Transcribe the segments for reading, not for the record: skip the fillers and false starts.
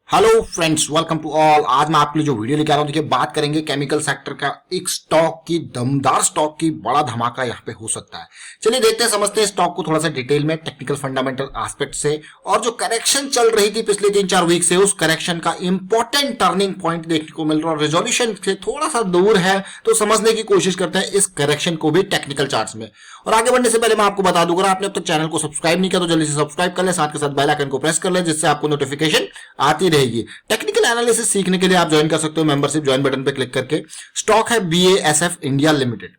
Hello friends, welcome to all. आज मैं आपके लिए जो वीडियो लेके आ रहा हूं, देखिए बात करेंगे केमिकल सेक्टर का एक स्टॉक की, दमदार स्टॉक की, बड़ा धमाका यहाँ पे हो सकता है। चलिए देखते हैं, समझते हैं स्टॉक को थोड़ा सा डिटेल में, टेक्निकल फंडामेंटल एस्पेक्ट से। और जो करेक्शन चल रही थी पिछले 3-4 वीक से, उस करेक्शन का इंपॉर्टेंट टर्निंग पॉइंट देखने को मिल रहा है। रेजोल्यूशन से थोड़ा सा दूर है, तो समझने की कोशिश करते हैं इस करेक्शन को भी टेक्निकल चार्ट्स में। और आगे बढ़ने से पहले मैं आपको बता दूंगा, आपने अब तक चैनल को सब्सक्राइब नहीं किया तो जल्दी से सब्सक्राइब कर ले, साथ के साथ बेल आइकन को प्रेस कर ले, जिससे आपको नोटिफिकेशन आती रहेगी। टेक्निकल एनालिसिस सीखने के लिए आप ज्वाइन कर सकते हो मेंबरशिप ज्वाइन बटन पे क्लिक करके। स्टॉक है BASF इंडिया लिमिटेड।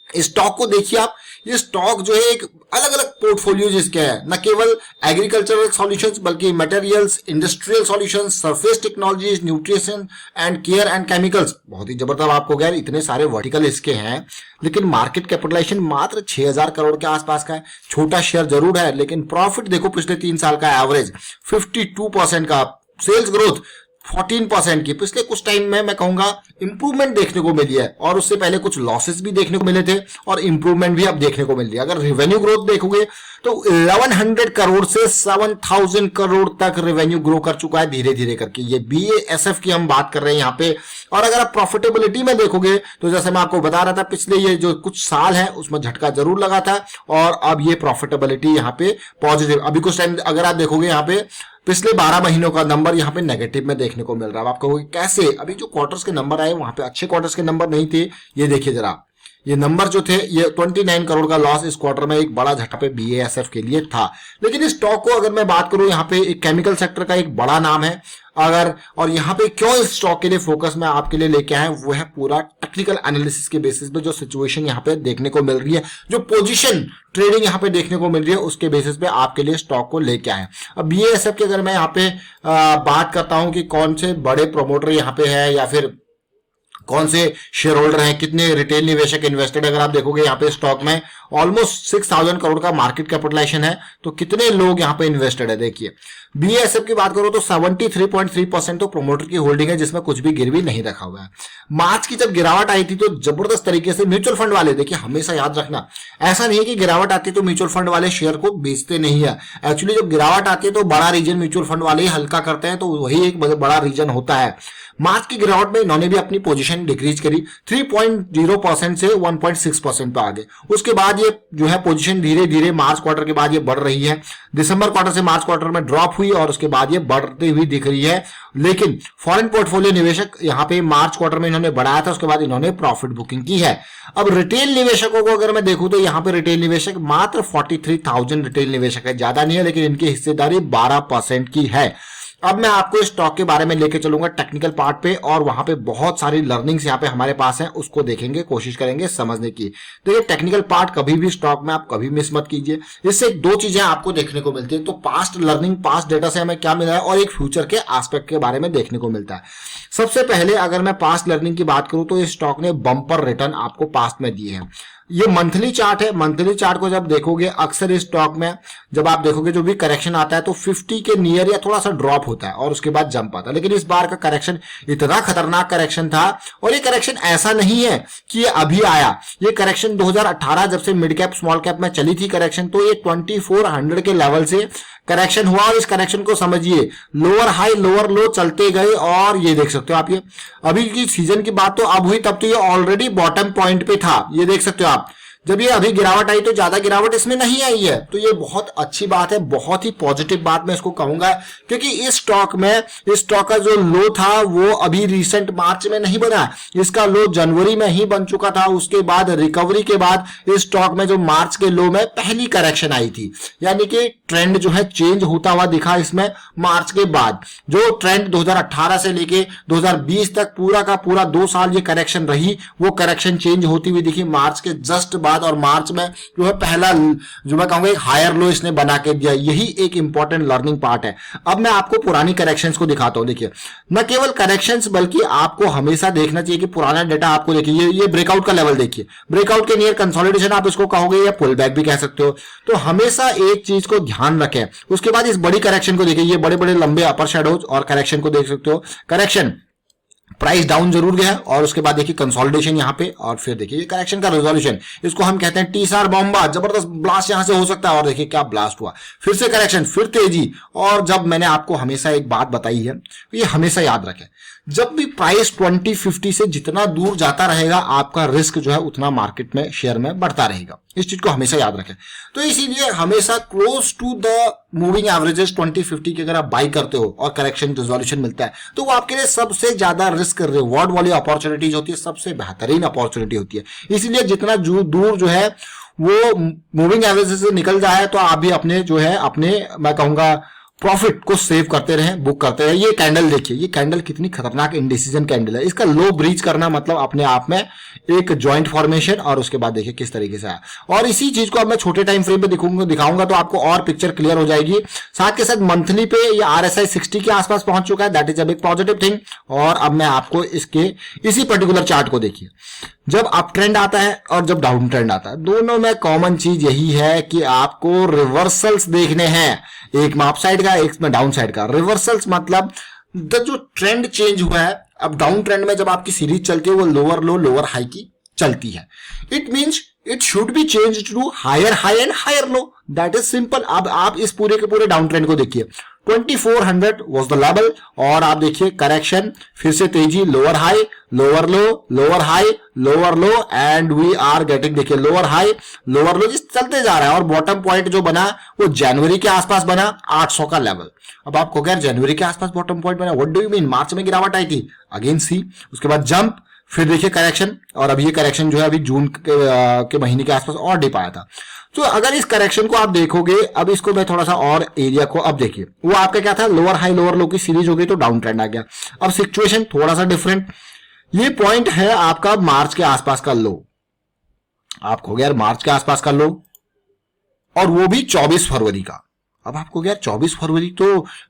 इस स्टॉक को देखिए आप, ये स्टॉक जो है एक अलग अलग पोर्टफोलियो जिसके है, न केवल एग्रीकल्चरल सॉल्यूशंस बल्कि materials, industrial solutions, surface technologies, nutrition and care and chemicals. बहुत ही जबरदस्त आपको गैर इतने सारे वर्टिकल इसके हैं, लेकिन मार्केट कैपिटलाइजेशन मात्र 6000 करोड़ के आसपास का है। छोटा शेयर जरूर है, लेकिन प्रॉफिट देखो पिछले 3 साल का एवरेज 52% का, सेल्स ग्रोथ 14% की। पिछले कुछ टाइम में मैं कहूंगा इंप्रूवमेंट देखने को मिली है, और उससे पहले कुछ लॉसेस भी देखने को मिले थे और इंप्रूवमेंट भी अब देखने को मिल रही है। अगर रेवेन्यू ग्रोथ देखोगे तो 1100 करोड़ से 7000 करोड़ तक रेवेन्यू ग्रो कर चुका है धीरे धीरे करके। ये BASF की हम बात कर रहे हैं यहाँ पे। और अगर आप प्रॉफिटेबिलिटी में देखोगे तो जैसे मैं आपको बता रहा था, पिछले ये जो कुछ साल है उसमें झटका जरूर लगा था, और अब ये प्रॉफिटेबिलिटी यहाँ पे पॉजिटिव। अभी कुछ टाइम अगर आप देखोगे यहाँ पे पिछले 12 महीनों का नंबर यहाँ पे नेगेटिव में देखने को मिल रहा है। आप कहोगे कैसे? अभी जो क्वार्टर्स के नंबर आए वहां पे अच्छे क्वार्टर्स के नंबर नहीं थे। ये देखिए जरा, ये नंबर जो थे, ये 29 करोड़ का लॉस इस क्वार्टर में एक बड़ा झटका पे BASF के लिए था। लेकिन इस स्टॉक को अगर मैं बात करूं, यहाँ पे एक केमिकल सेक्टर का एक बड़ा नाम है अगर, और यहाँ पे क्यों इस स्टॉक के लिए फोकस मैं आपके लिए लेके आया, वो है पूरा टेक्निकल एनालिसिस के बेसिस पे जो सिचुएशन यहाँ पे देखने को मिल रही है, जो पोजीशन ट्रेडिंग यहाँ पे देखने को मिल रही है, उसके बेसिस पे आपके लिए स्टॉक को लेके आए। अब BASF की अगर मैं यहाँ पे बात करता हूं कि कौन से बड़े प्रोमोटर यहाँ पे है या फिर कौन से शेयर होल्डर हैं, कितने रिटेल निवेशक इन्वेस्टेड, अगर आप देखोगे यहाँ पे स्टॉक में ऑलमोस्ट 6000 करोड़ का मार्केट कैपिटलाइजेशन है, तो कितने लोग यहाँ पे इन्वेस्टेड है देखिए। BASF की बात करो तो 73.3% तो प्रोमोटर की होल्डिंग है, जिसमें कुछ भी गिरवी नहीं रखा हुआ है। मार्च की जब गिरावट आई थी तो जबरदस्त तरीके से म्यूचुअल फंड वाले, देखिए हमेशा याद रखना, ऐसा नहीं है कि गिरावट आती है तो म्यूचुअल फंड वाले शेयर को बेचते नहीं है। एक्चुअली जब गिरावट आती है तो बड़ा रीजन म्यूचुअल फंड वाले ही हल्का करते हैं, तो वही एक बड़ा रीजन होता है। मार्च की गिरावट में इन्होंने भी अपनी पोजीशन डिक्रीज करी 3.0% से 1.6% पे आ गए। उसके बाद ये जो है पोजीशन धीरे धीरे मार्च क्वार्टर के बाद ये बढ़ रही है। दिसंबर क्वार्टर से मार्च क्वार्टर में ड्रॉप हुई और उसके बाद ये बढ़ती हुई दिख रही है। लेकिन फॉरेन पोर्टफोलियो निवेशक यहाँ पे मार्च क्वार्टर में इन्होंने बढ़ाया था, उसके बाद इन्होंने प्रॉफिट बुकिंग की है। अब रिटेल निवेशकों को अगर मैं देखूं तो यहाँ पे रिटेल निवेशक मात्र 43,000 रिटेल निवेशक है, ज्यादा नहीं है, लेकिन इनकी हिस्सेदारी 12% की है। अब मैं आपको स्टॉक के बारे में लेके चलूंगा टेक्निकल पार्ट पे, और वहां पे बहुत सारी लर्निंग्स यहाँ पे हमारे पास हैं, उसको देखेंगे, कोशिश करेंगे समझने की। देखिए टेक्निकल पार्ट कभी भी स्टॉक में आप कभी मिस मत कीजिए। इससे 2 चीजें आपको देखने को मिलती है, तो पास्ट लर्निंग, पास्ट डेटा से हमें क्या मिला है, और एक फ्यूचर के एस्पेक्ट के बारे में देखने को मिलता है। सबसे पहले अगर मैं पास्ट लर्निंग की बात करूं तो इस स्टॉक ने बम्पर रिटर्न आपको पास्ट में दिए हैं। ये मंथली चार्ट है। मंथली चार्ट को जब देखोगे, अक्सर इस स्टॉक में जब आप देखोगे जो भी करेक्शन आता है तो 50 के नियर या थोड़ा सा ड्रॉप होता है और उसके बाद जंप आता है। लेकिन इस बार का करेक्शन इतना खतरनाक करेक्शन था, और ये करेक्शन ऐसा नहीं है कि ये अभी आया। ये करेक्शन 2018 जब से मिड कैप स्मॉल कैप में चली थी करेक्शन, तो ये 2400 के लेवल से करेक्शन हुआ, और इस करेक्शन को समझिए लोअर हाई लोअर लो चलते गए, और ये देख सकते हो आप, ये अभी की सीजन की बात तो अब हुई, तब तो ये ऑलरेडी बॉटम पॉइंट पे था। ये देख सकते हो आप, जब ये अभी गिरावट आई तो ज्यादा गिरावट इसमें नहीं आई है, तो ये बहुत अच्छी बात है, बहुत ही पॉजिटिव बात मैं इसको कहूंगा। क्योंकि इस स्टॉक में, इस स्टॉक का जो लो था वो अभी रिसेंट मार्च में नहीं बना, इसका लो जनवरी में ही बन चुका था। उसके बाद रिकवरी के बाद इस स्टॉक में जो मार्च के लो में पहली करेक्शन आई थी, यानी कि ट्रेंड जो है चेंज होता हुआ दिखा इसमें मार्च के बाद। जो ट्रेंड 2018 से लेके 2020 तक पूरा का पूरा 2 साल ये करेक्शन रही, वो करेक्शन चेंज होती हुई दिखी मार्च के जस्ट बाद, और मार्च में जो है पहला जो मैं कहूंगा एक हायर लो इसने बना के दिया। यही एक इंपॉर्टेंट लर्निंग पार्ट है। अब मैं आपको पुरानी करेक्शंस को दिखाता हूं। देखिए न केवल करेक्शंस, बल्कि आपको हमेशा देखना चाहिए कि पुराना डेटा आपको देखिए, ये ब्रेकआउट का लेवल देखिए, ब्रेकआउट के नियर कंसोलिडेशन आप इसको कहोगे या पुल बैक भी कह सकते हो। तो हमेशा एक चीज को ध्यान रखें। उसके बाद इस बड़ी करेक्शन को देखिए, ये बड़े बड़े लंबे अपर शैडोज और करेक्शन को देख सकते हो। करेक्शन प्राइस डाउन जरूर गया और उसके बाद देखिए कंसोलिडेशन यहाँ पे, और फिर देखिए ये करेक्शन का रेजोल्यूशन, इसको हम कहते हैं टीसार बॉम्बा, जबरदस्त ब्लास्ट यहां से हो सकता है। और देखिए क्या ब्लास्ट हुआ, फिर से करेक्शन, फिर तेजी। और जब मैंने आपको हमेशा एक बात बताई है, ये हमेशा याद रखें, जब भी प्राइस 2050 से जितना दूर जाता रहेगा आपका रिस्क जो है उतना मार्केट में शेयर में बढ़ता रहेगा। इस चीज को हमेशा याद रखें। तो इसीलिए हमेशा close to the moving averages 2050 की अगर आप बाई करते हो और करेक्शन रिजोल्यूशन मिलता है तो वो आपके लिए सबसे ज्यादा रिस्क रिवॉर्ड वाली अपॉर्चुनिटीज होती है, सबसे बेहतरीन अपॉर्चुनिटी होती है। इसीलिए जितना दूर जो है वो मूविंग एवरेज से निकल जाए तो आप भी अपने जो है अपने मैं कहूंगा प्रॉफिट को सेव करते रहें, बुक करते रहें। ये कैंडल देखिए, ये कैंडल कितनी खतरनाक इंडिसीजन कैंडल है। इसका लो ब्रीच करना मतलब अपने आप में एक जॉइंट फॉर्मेशन, और उसके बाद देखिए किस तरीके से आया। और इसी चीज को अब मैं छोटे टाइम फ्रेम पे दिखाऊंगा तो आपको और पिक्चर क्लियर हो जाएगी। साथ के साथ मंथली पे ये RSI 60 के आसपास पहुंच चुका है, that is a big positive thing. और अब मैं आपको इसके इसी पर्टिकुलर चार्ट को देखिए, जब अप ट्रेंड आता है और जब डाउन ट्रेंड आता है, दोनों में कॉमन चीज यही है कि आपको रिवर्सल्स देखने हैं, एक में अप साइड का एक में डाउन साइड का। रिवर्सल्स मतलब जो ट्रेंड चेंज हुआ है, अब डाउन ट्रेंड में जब आपकी सीरीज चलती है वो लोअर लो लोअर हाई की चलती है, it means it should be change to higher high and higher low, that is simple. अब आप इस पूरे के पूरे डाउन ट्रेंड को देखिए, 2400 वाज द लेवल, और आप देखिए करेक्शन, फिर से तेजी, lower high lower low lower high lower low, and we are getting, देखिए लोअर हाई लोअर लो जिस चलते जा रहा है। और बॉटम पॉइंट जो बना वो जनवरी के आसपास बना, 800 का लेवल। अब आपको क्या जनवरी के आसपास बॉटम पॉइंट बना, व्हाट डू यू मीन, मार्च में गिरावट आई थी, अगेन सी, उसके बाद जंप, फिर देखिए करेक्शन, और अब ये करेक्शन जो है अभी जून के महीने के आसपास और डिप आया था। तो अगर इस करेक्शन को आप देखोगे, अब इसको मैं थोड़ा सा और एरिया को, अब देखिए वो आपका क्या था, लोअर हाई लोअर लो की सीरीज हो गई तो डाउन ट्रेंड आ गया। अब सिचुएशन थोड़ा सा डिफरेंट, ये पॉइंट है आपका मार्च के आसपास का लो, आपको गया मार्च के आसपास का लो, और वो भी 24 फरवरी का। अब आपको क्या 24 फरवरी तो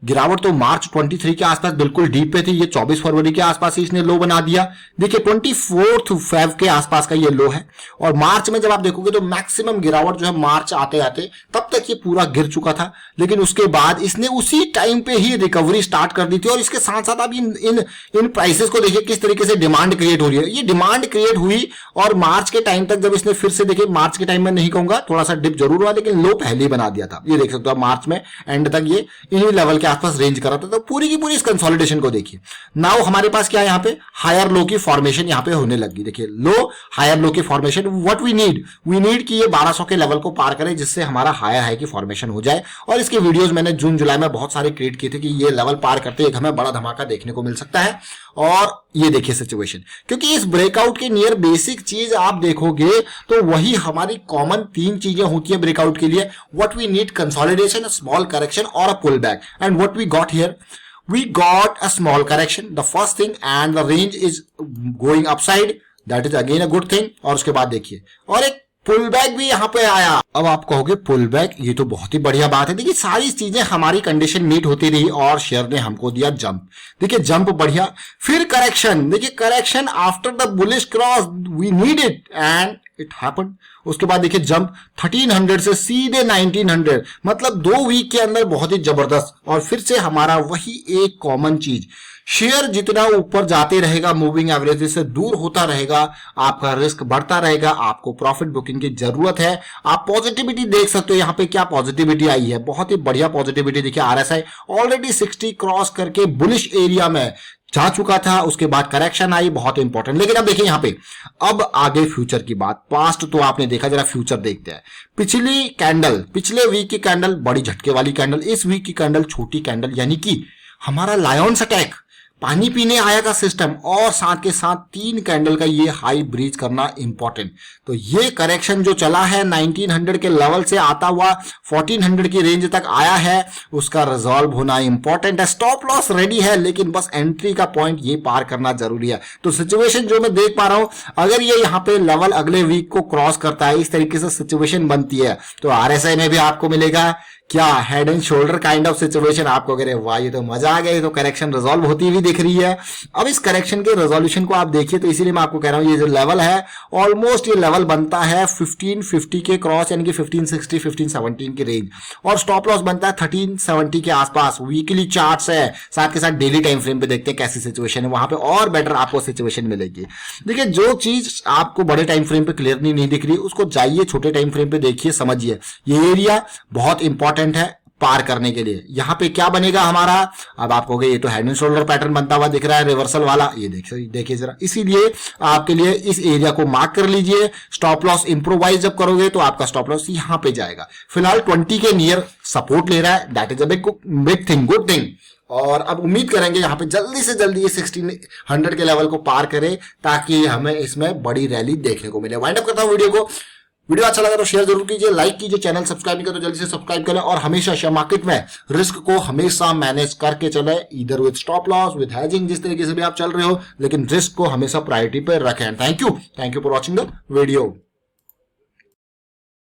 गिरावट तो मार्च 23 के आसपास बिल्कुल डीप पे थी, ये 24 फरवरी के आसपास ही इसने लो बना दिया। देखिए 24 फेब के आसपास का ये लो है, और मार्च में जब आप देखोगे तो मैक्सिमम गिरावट जो है मार्च आते आते तब तक ये पूरा गिर चुका था, लेकिन उसके बाद इसने उसी टाइम पे ही रिकवरी स्टार्ट कर दी थी। और इसके साथ साथ आप इन प्राइसेस को देखिए किस तरीके से डिमांड क्रिएट हो रही है। ये डिमांड क्रिएट हुई और मार्च के टाइम तक जब इसने फिर से, देखिए मार्च के टाइम में नहीं कहूंगा, थोड़ा सा डिप जरूर हुआ लेकिन लो पहले ही बना दिया था। ये देख सकते हो मार्च में एंड तक ये इन्हीं लेवल के आसपास रेंज कर रहा था। तो पूरी की पूरी इस कंसोलिडेशन को देखिए। नाउ हमारे पास क्या है, यहाँ पे हायर लो की फॉर्मेशन यहाँ पे होने लगी। देखिए लो हायर लो की फॉर्मेशन, व्हाट वी नीड कि ये 1200 के लेवल को पार करे जिससे हमारा हायर हाई की फॉर्मेशन हो जाए। और इसके वीडियोस मैंने जून जुलाई में बहुत सारे क्रिएट किए थे कि ये लेवल पार करते एक हमें बड़ा धमाका देखने को मिल सकता है। और ये देखिए सिचुएशन, क्योंकि इस ब्रेकआउट के नियर बेसिक चीज आप देखोगे तो वही हमारी कॉमन 3 चीजें होती है ब्रेकआउट के लिए। What we need, consolidation, small correction और a pull back. And what we got here, we got a small correction, the first thing, and the range is going upside, that is again a good thing। और उसके बाद देखिए और एक pull back भी यहाँ पे आया। अब आप कहोगे पुल बैक, ये तो बहुत ही बढ़िया बात है। देखिए सारी चीजें हमारी कंडीशन मीट होती रही और शेयर ने हमको दिया जंप। देखिए जंप बढ़िया, फिर करेक्शन, देखिए correction after the bullish cross, we need it and it happened. उसके बाद देखिए जंप 1300 से सीधे 1900, मतलब 2 वीक के अंदर बहुत ही जबरदस्त। और फिर से हमारा वही एक कॉमन चीज, शेयर जितना ऊपर जाते रहेगा मूविंग एवरेज से दूर होता रहेगा, आपका रिस्क बढ़ता रहेगा, आपको प्रॉफिट बुकिंग की जरूरत है। आप पॉजिटिविटी देख सकते हो, यहाँ पे क्या पॉजिटिविटी आई है, बहुत ही बढ़िया पॉजिटिविटी। देखिए RSI ऑलरेडी 60 क्रॉस करके बुलिश एरिया में जा चुका था, उसके बाद करेक्शन आई, बहुत इंपॉर्टेंट। लेकिन अब देखिए यहाँ पे, अब आगे फ्यूचर की बात। पास्ट तो आपने देखा, जरा फ्यूचर देखते हैं। पिछली कैंडल, पिछले वीक की कैंडल बड़ी झटके वाली कैंडल, इस वीक की कैंडल छोटी कैंडल, यानी कि हमारा लायंस अटैक, पानी पीने आया का सिस्टम, और साथ के साथ 3 कैंडल का ये हाई ब्रीच करना इंपॉर्टेंट। तो ये करेक्शन जो चला है 1900 के लेवल से आता हुआ 1400 की रेंज तक आया है, उसका रिजॉल्व होना इंपॉर्टेंट है। स्टॉप लॉस रेडी है, लेकिन बस एंट्री का पॉइंट ये पार करना जरूरी है। तो सिचुएशन जो मैं देख पा रहा हूं, अगर ये यहाँ पे लेवल अगले वीक को क्रॉस करता है, इस तरीके से सिचुएशन बनती है, तो RSI में भी आपको मिलेगा क्या head and shoulder kind of situation आपको अगर वाह ये तो मजा आ गया, ये तो करेक्शन रिजॉल्व होती हुई दिख रही है। अब इस करेक्शन के रेजोल्यूशन को आप देखिए तो इसीलिए मैं आपको कह रहा हूं ये जो लेवल है ऑलमोस्ट ये लेवल बनता है 1550 के क्रॉस यानी कि 1560 1517 की रेंज, और स्टॉप लॉस बनता है 1370 के आसपास। वीकली चार्ट्स है, साथ के साथ डेली टाइम फ्रेम पे देखते हैं कैसी सिचुएशन है, वहां पे और बेटर आपको सिचुएशन मिलेगी। देखिए जो चीज आपको बड़े टाइम फ्रेम पे क्लियरली नहीं दिख रही उसको जाइए छोटे टाइम फ्रेम पे देखिए, समझिए ये एरिया बहुत इंपॉर्टेंट है पार करने के लिए। यहां पे क्या बनेगा हमारा, अब आप कहोगे ये तो हेड एंड शोल्डर पैटर्न बनता हुआ दिख रहा है रिवर्सल वाला, ये देखिए जरा, इसीलिए आपके लिए इस एरिया को मार्क कर लीजिए। स्टॉप लॉस इंप्रोवाइज जब करोगे तो आपका स्टॉप लॉस यहां पे जाएगा। फिलहाल 20 के नियर सपोर्ट ले रहा है, that is a big thing, good thing. और अब उम्मीद करेंगे यहाँ पे जल्दी से जल्दी ये 1600 के लेवल को पार करे ताकि हमें इसमें बड़ी रैली देखने को मिले। वाइंड अप करता हूं वीडियो को। वीडियो अच्छा लगा तो शेयर जरूर कीजिए, लाइक कीजिए, चैनल सब्सक्राइब नहीं कर तो जल्दी से सब्सक्राइब करें, और हमेशा शेयर मार्केट में रिस्क को हमेशा मैनेज करके चले, इधर with stop loss with hedging, जिस तरीके से भी आप चल रहे हो, लेकिन रिस्क को हमेशा प्रायोरिटी पे रखें। Thank you for watching the video.